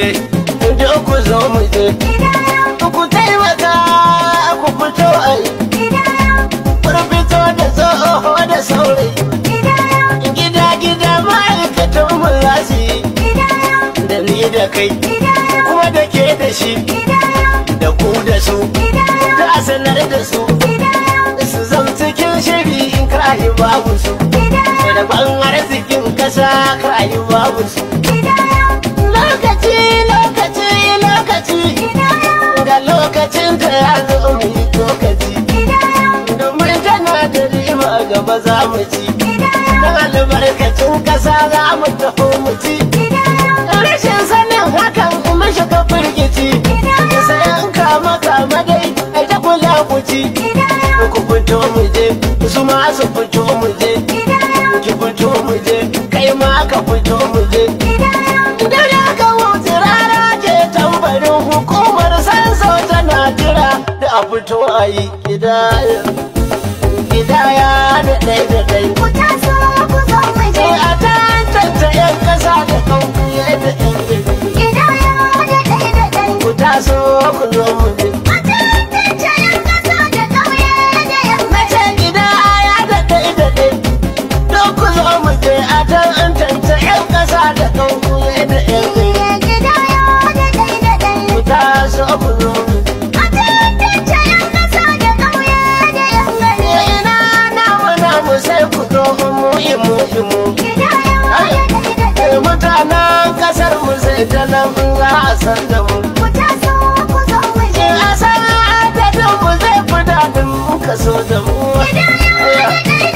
je, duk ku zo mu je. Ku taimaka ku fito ai, fito da tsoho da saurayi. Gida ma'aikatan mu za su yi, da ni da kai, kuma da ke da shi, da ku da su, da a sanar da su, su zam cikin shiri in kayi babu su, da ban arzikin kasa kayi babu su. Lokaci ga lokacin da ya zo mu yi lokaci, domin tana da riba gaba za mu ci, don albarkacin kasa za mu taho mu ci. Rashin sanin hakan kuma shiga firgici, sai an kama dai ai ta kula ku ci. Ku fito mu je, su ma su fito mu je, ki fito mu je, kai ma ka fito mu je. Idan ya ga wuce rara ke tambarin hukumar sanso tana jira da a fito a yi kidaya da ɗai da ɗai. Ku taso ku zo mu je. A tantance 'yan ƙasa da ƙauye da 'yan gari. Kidaya da ɗai da ɗai. Ku taso ku zo mu je. A tantance 'yan ƙasa da ƙauye da 'yan Mace kidaya da ɗai da ɗai. Don ku zo mu je a tantance 'yan ƙasa da ƙauye da 'yan gari. Kidaya da ɗai da ɗai. Ku taso ku zo mu je. A tantance 'yan ƙasa da ƙauye da 'yan gari. Ina namu sai ku zo mu imu. Kidaya da ɗai da ɗai. Mutanen ƙasar mu sai ta nan za a san da mu. Ku taso ku zo mu je. A san adadin mu zai fi daɗin kaso da mu. Kidaya da ɗai